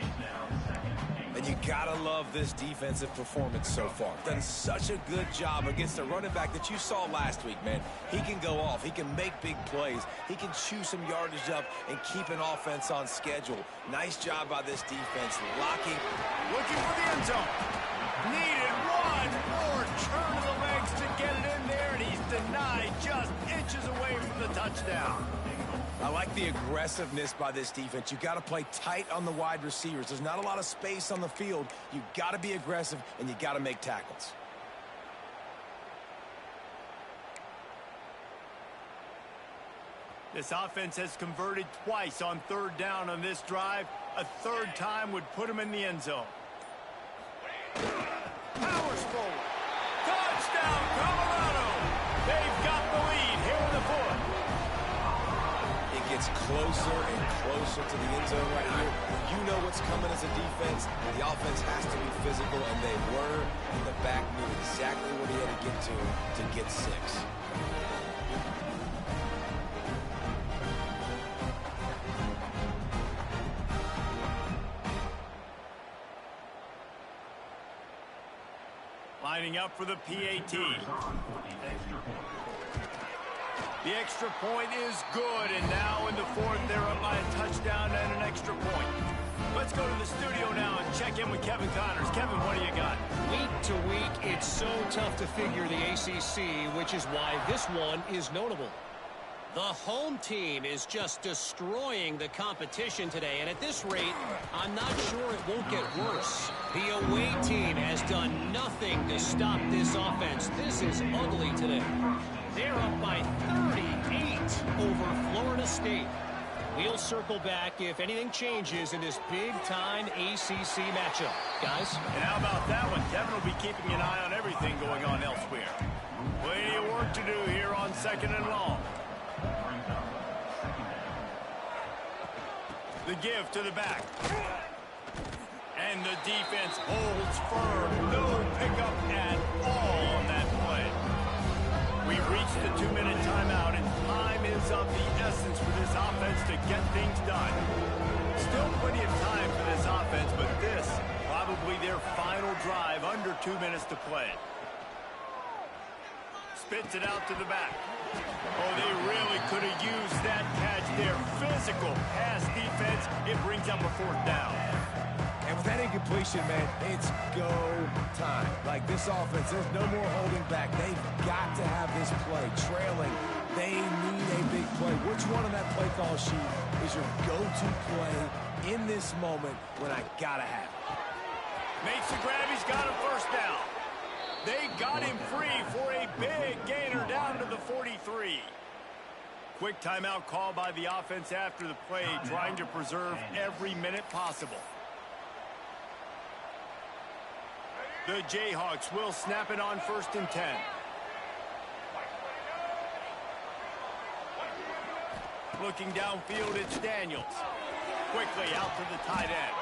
And you gotta love this defensive performance so far. Done such a good job against a running back that you saw last week, man. He can go off. He can make big plays. He can chew some yardage up and keep an offense on schedule. Nice job by this defense. Locking. Looking for the end zone. Needed one more turn of the legs to get it in there, and he's denied just inches away from the touchdown. I like the aggressiveness by this defense. You got to play tight on the wide receivers. There's not a lot of space on the field. You got to be aggressive, and you got to make tackles. This offense has converted twice on third down on this drive. A third time would put him in the end zone. Powers forward. Touchdown, Colorado. They've got the lead here in the fourth. Gets closer and closer to the end zone right here. You know what's coming as a defense. The offense has to be physical, and they were. And the back knew exactly what he had to get 6. Lining up for the PAT. The extra point is good, and now in the fourth, they're up by a touchdown and an extra point. Let's go to the studio now and check in with Kevin Connors. Kevin, what do you got? Week to week, it's so tough to figure the ACC, which is why this one is notable. The home team is just destroying the competition today, and at this rate, I'm not sure it won't get worse. The away team has done nothing to stop this offense. This is ugly today. They're up by 38 over Florida State. We'll circle back if anything changes in this big-time ACC matchup. Guys? And how about that one? Kevin will be keeping an eye on everything going on elsewhere. Plenty of work to do here on second and long. The give to the back. And the defense holds firm. No pickup at all on that play. We've reached the 2-minute timeout, and time is of the essence for this offense to get things done. Still plenty of time for this offense, but this probably their final drive, under 2 minutes to play. Spits it out to the back. Oh, they really could have used that catch there. Physical pass defense. It brings up a 4th down. And with that incompletion, man, it's go time. Like this offense, there's no more holding back. They've got to have this play. Trailing, they need a big play. Which one on that play call sheet is your go-to play in this moment when I gotta have it? Makes the grab. He's got a 1st down. They got him free for a big gainer down to the 43. Quick timeout call by the offense after the play, trying to preserve every minute possible. The Jayhawks will snap it on 1st and 10. Looking downfield, it's Daniels. Quickly out to the tight end.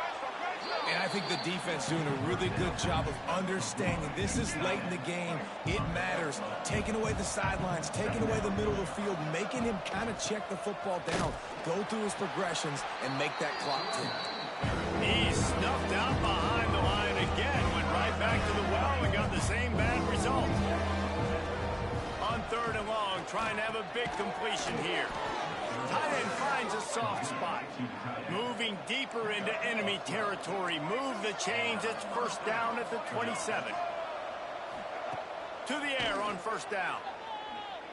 And I think the defense doing a really good job of understanding this is late in the game. It matters. Taking away the sidelines, taking away the middle of the field, making him kind of check the football down, go through his progressions, and make that clock tick. He's snuffed out behind the line again. Went right back to the well and got the same bad result. On 3rd and long, trying to have a big completion here. Tight end finds a soft spot. Moving deeper into enemy territory. Move the chains. It's 1st down at the 27. To the air on 1st down.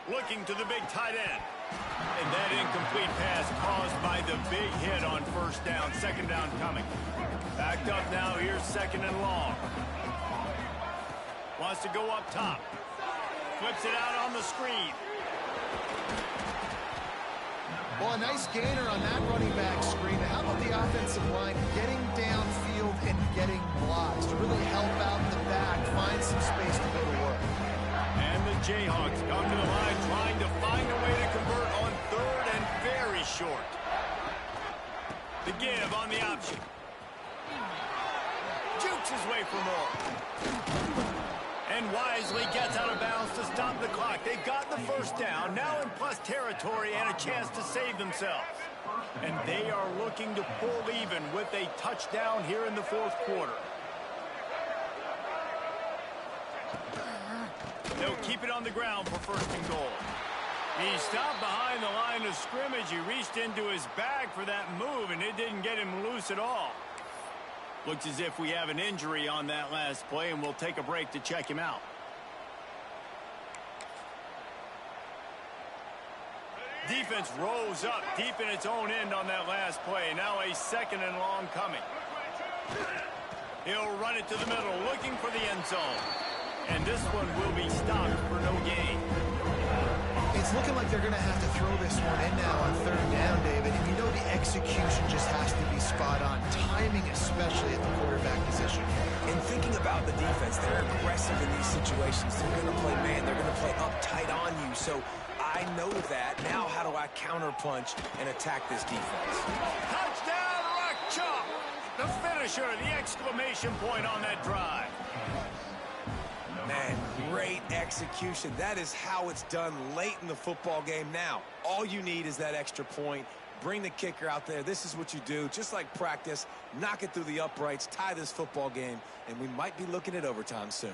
Looking to the big tight end. And that incomplete pass caused by the big hit on 1st down. 2nd down coming. Backed up now. Here's 2nd and long. Wants to go up top. Flips it out on the screen. Well, a nice gainer on that running back screen. How about the offensive line getting downfield and getting blocks to really help out the back, find some space to go to work. And the Jayhawks come to the line trying to find a way to convert on 3rd and very short. The give on the option. Jukes his way for more. And wisely gets out of bounds to stop the clock. They've got the 1st down, now in plus territory and a chance to save themselves. And they are looking to pull even with a touchdown here in the 4th quarter. They'll keep it on the ground for 1st and goal. He stopped behind the line of scrimmage. He reached into his bag for that move, and it didn't get him loose at all. Looks as if we have an injury on that last play, and we'll take a break to check him out. Defense rose up deep in its own end on that last play. Now a 2nd and long coming. He'll run it to the middle, looking for the end zone. And this one will be stopped for no gain. It's looking like they're going to have to throw this one in now on 3rd down, David. And you know the execution just has to be spot on. Timing, especially at the quarterback position. And thinking about the defense, they're aggressive in these situations. They're going to play man. They're going to play up tight on you. So I know that. Now how do I counterpunch and attack this defense? Touchdown, Rock Chop! The finisher, the exclamation point on that drive. Man, great execution. That is how it's done late in the football game. Now, all you need is that extra point. Bring the kicker out there. This is what you do. Just like practice, knock it through the uprights, tie this football game, and we might be looking at overtime soon.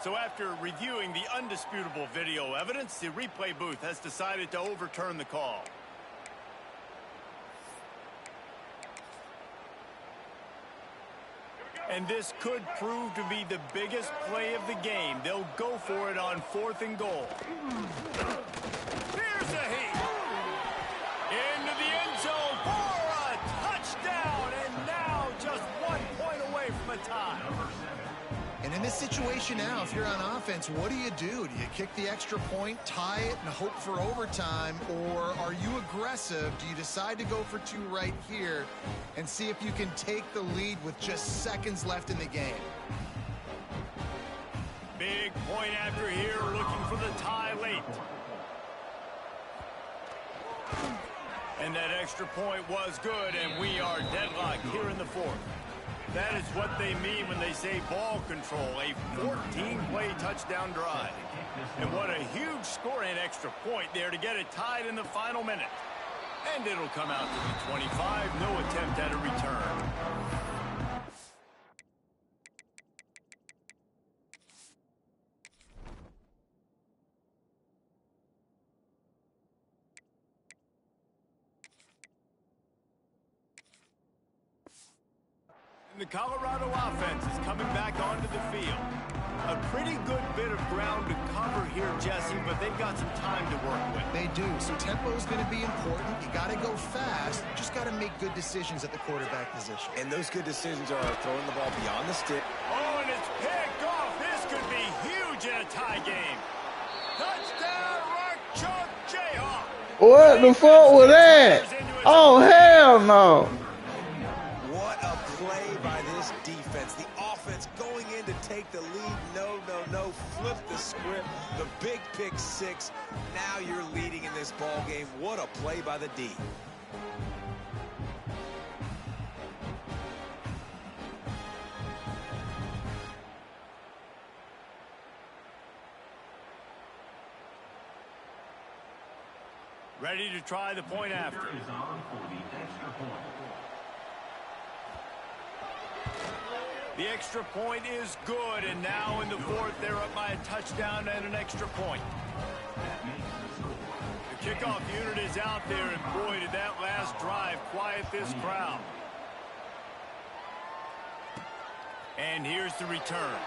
So after reviewing the undisputable video evidence, the replay booth has decided to overturn the call. And this could prove to be the biggest play of the game. They'll go for it on 4th and goal. Here's a heat. Into the end zone for a touchdown. And now just 1 point away from a tie. And in this situation now, if you're on offense, what do? Do you kick the extra point, tie it, and hope for overtime? Or are you aggressive? Do you decide to go for 2 right here and see if you can take the lead with just seconds left in the game? Big Big point after here, looking for the tie late. And that extra point was good, and we are deadlocked here in the fourth. That is what they mean when they say ball control, a 14-play touchdown drive. And what a huge score and extra point there to get it tied in the final minute. And it'll come out to the 25, no attempt at a return. The Colorado offense is coming back onto the field. A pretty good bit of ground to cover here, Jesse, but they've got some time to work with. They do. So tempo is going to be important. You got to go fast. You just got to make good decisions at the quarterback position. And those good decisions are throwing the ball beyond the stick. Oh, and it's picked off. This could be huge in a tie game. Touchdown, Rock Chalk Jayhawk. What the fuck was that? Oh, hell no. What a play by this defense. The offense going in to take the lead. No. Flip the script. The big pick six. Now you're leading in this ball game. What a play by the D. Ready to try the point after. The extra point is good, and now in the fourth, they're up by a touchdown and an extra point. The kickoff unit is out there, and boy, did that last drive quiet this crowd. And here's the return.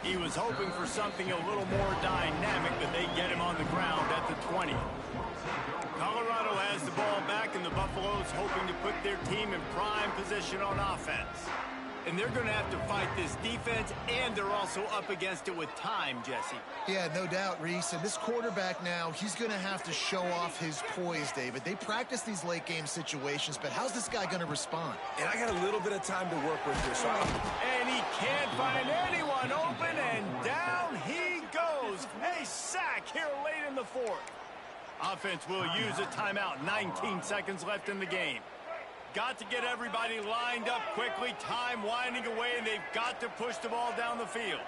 He was hoping for something a little more dynamic, but they get him on the ground at the 20. Colorado has the ball back, and the Buffaloes hoping to put their team in prime position on offense. And they're going to have to fight this defense, and they're also up against it with time, Jesse. Yeah, no doubt, Reese. And this quarterback now, he's going to have to show off his poise, David. They practice these late-game situations, but how's this guy going to respond? And I got a little bit of time to work with here. So and he can't find anyone open, and down he goes. A sack here late in the fourth. Offense will use a timeout. 19 seconds left in the game. Got to get everybody lined up quickly. Time winding away, and they've got to push the ball down the field.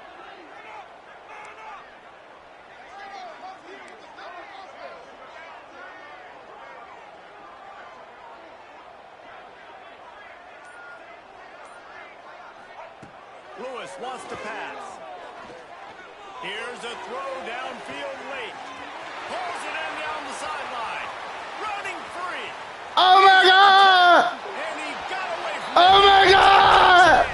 Lewis wants to pass. Here's a throw downfield late. Pulls it in down the sideline. Running free. Oh my God! And he got away from Oh my God!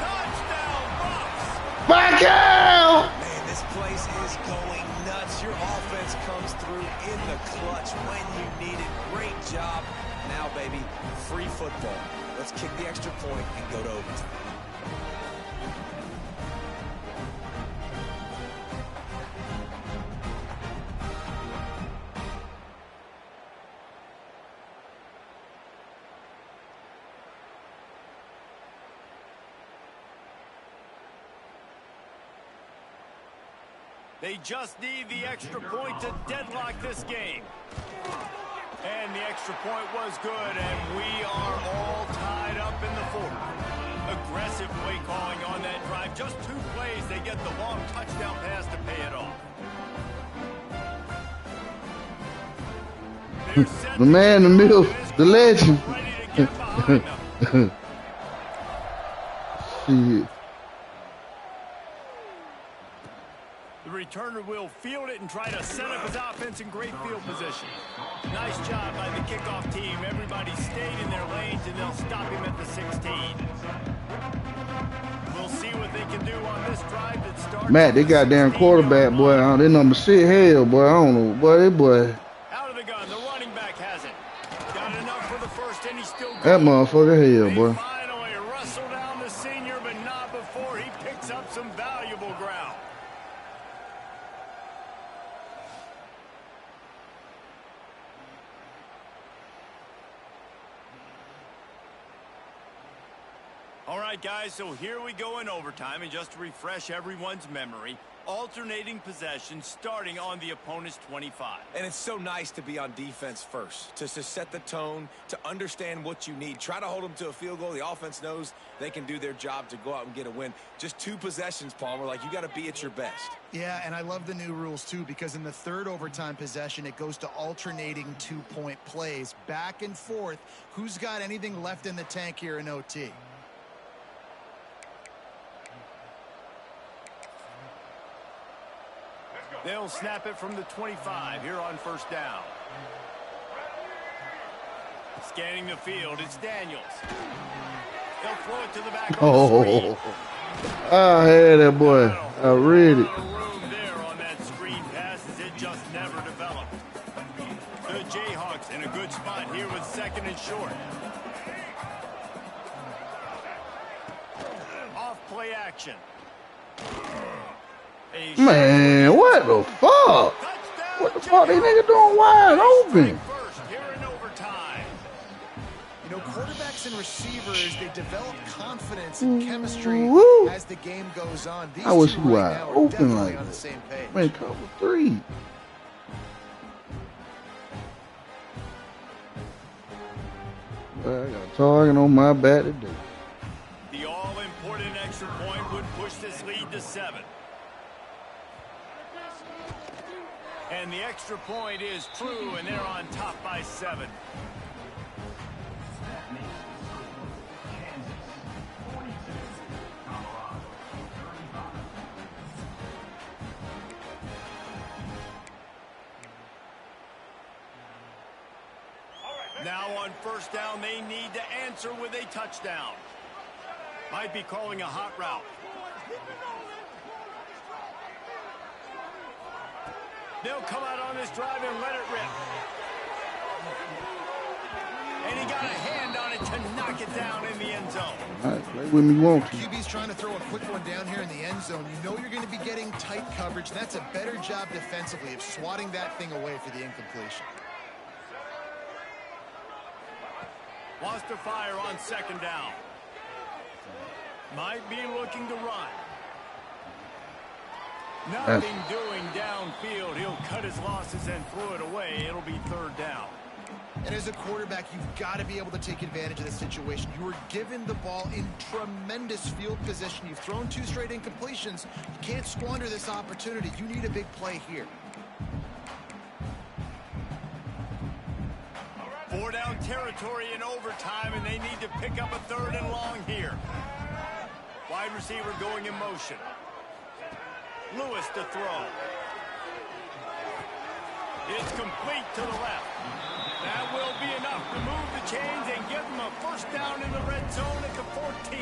Touchdown Buffs. Back out! man, this place is going nuts. Your offense comes through in the clutch when you need it. Great job. Now, baby, free football. Let's kick the extra point and go to overtime. They just need the extra point to deadlock this game. And the extra point was good, and we are all tied up in the fourth. Aggressive play calling on that drive. Just 2 plays, they get the long touchdown pass to pay it off. The man in the middle, the legend. Ready to get behind them. Shit. The returner will field it and try to set up his offense in great field position. Nice job by the kickoff team. Everybody stayed in their lanes, and they'll stop him at the 16. We'll see what they can do on this drive that starts. Matt, they goddamn quarterback, boy. They number 6. Hell, boy. I don't know. Boy, they boy. Out of the gun. The running back has it. Got enough for the first, and he's still going. That motherfucker, hell, boy. They finally wrestle down the senior, but not before he picks up some valuable ground. All right. right, guys, so here we go in overtime, and just to refresh everyone's memory, alternating possession starting on the opponent's 25. And it's so nice to be on defense first, to set the tone, to understand what you need. Try to hold them to a field goal. The offense knows they can do their job to go out and get a win. Just 2 possessions, Palmer. Like, you got to be at your best. Yeah, and I love the new rules, too, because in the third overtime possession, it goes to alternating 2-point plays, back and forth. Who's got anything left in the tank here in OT? They'll snap it from the 25 here on first down. Scanning the field, it's Daniels. They'll throw it to the back on the screen. I had that boy. I read it. Room there on that screen pass as it just never developed. The Jayhawks in a good spot here with 2nd and short. Off play action. Man, what the fuck? What the fuck these niggas doing wide open? You know, quarterbacks and receivers, they develop confidence and chemistry as the game goes on. These I wish two you right wide now are open definitely like on the that. same page. Man, cover 3. Well, I got a target on my back today. The all-important extra point would push this lead to 7. And the extra point is true, and they're on top by 7. Now on first down, they need to answer with a touchdown. Might be calling a hot route. They'll come out on this drive and let it rip. And he got a hand on it to knock it down in the end zone. All right, play with me, won't you? QB's trying to throw a quick one down here in the end zone. You know you're going to be getting tight coverage. That's a better job defensively of swatting that thing away for the incompletion. Wants to fire on 2nd down. Might be looking to run. Nothing doing downfield. He'll cut his losses and throw it away. It'll be 3rd down. And as a quarterback, you've got to be able to take advantage of this situation. You were given the ball in tremendous field position. You've thrown 2 straight incompletions. You can't squander this opportunity. You need a big play here. 4-down territory in overtime, and they need to pick up a 3rd and long here. Wide receiver going in motion. Lewis to throw. It's complete to the left. That will be enough to move the chains and give them a first down in the red zone at the 14.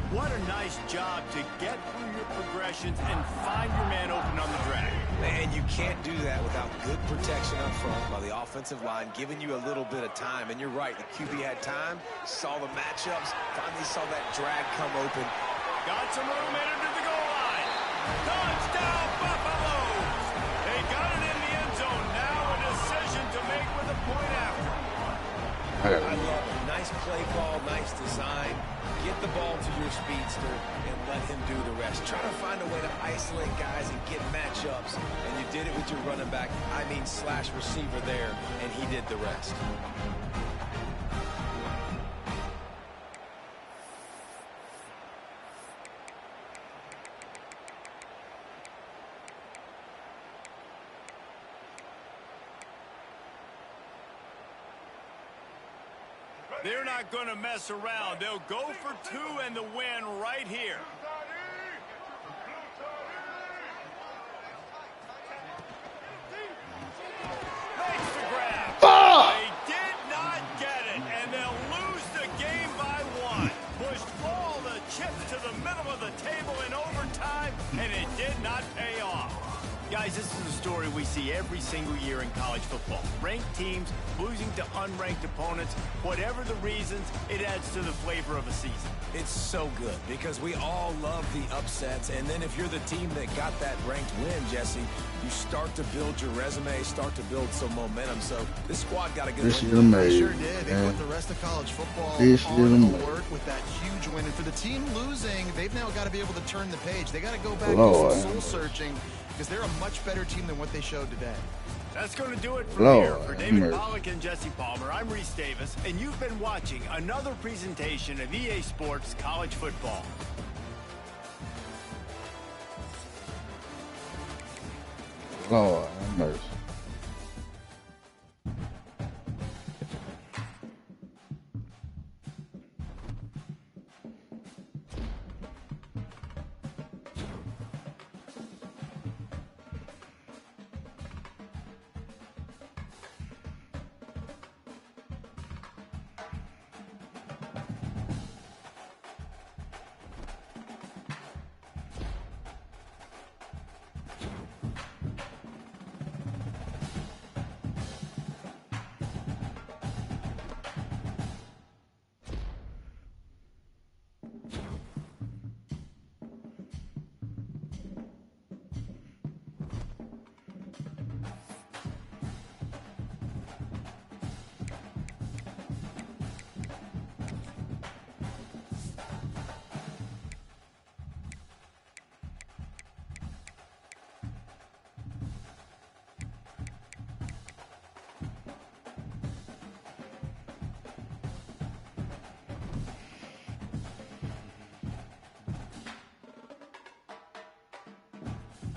What a nice job to get through your progressions and find your man open on the drag. And you can't do that without good protection up front by the offensive line, giving you a little bit of time. And you're right, the QB had time, saw the matchups, finally saw that drag come open. Got some room headed to the goal line. Touchdown, Buffaloes! They got it in the end zone. Now a decision to make with a point after. I love it. Nice play call, nice design. Get the ball to your speedster and let him do the rest. Try to find a way to isolate guys and get matchups. And you did it with your running back, slash receiver there, and he did the rest. They're not going to mess around. They'll go for 2 and the win right here. Makes the grab. They did not get it, and they'll lose the game by 1. Pushed all the chips to the middle of the table in overtime, and it did not pay off. Guys, this is a story we see every single year in college football. Ranked teams losing to unranked opponents. Whatever the reasons, it adds to the flavor of a season. It's so good because we all love the upsets. And then if you're the team that got that ranked win, Jesse, you start to build your resume, start to build some momentum. So this squad got a good This is win. amazing. Sure did. They put the rest of college football This is on amazing. alert with that huge win. And for the team losing, they've now got to be able to turn the page. They got to go back Lord. and do some soul searching because they're a much better team than what they showed today. That's going to do it from Lord, here. For David mercy. Pollack and Jesse Palmer, I'm Reese Davis, and you've been watching another presentation of EA Sports College Football. Lord have mercy.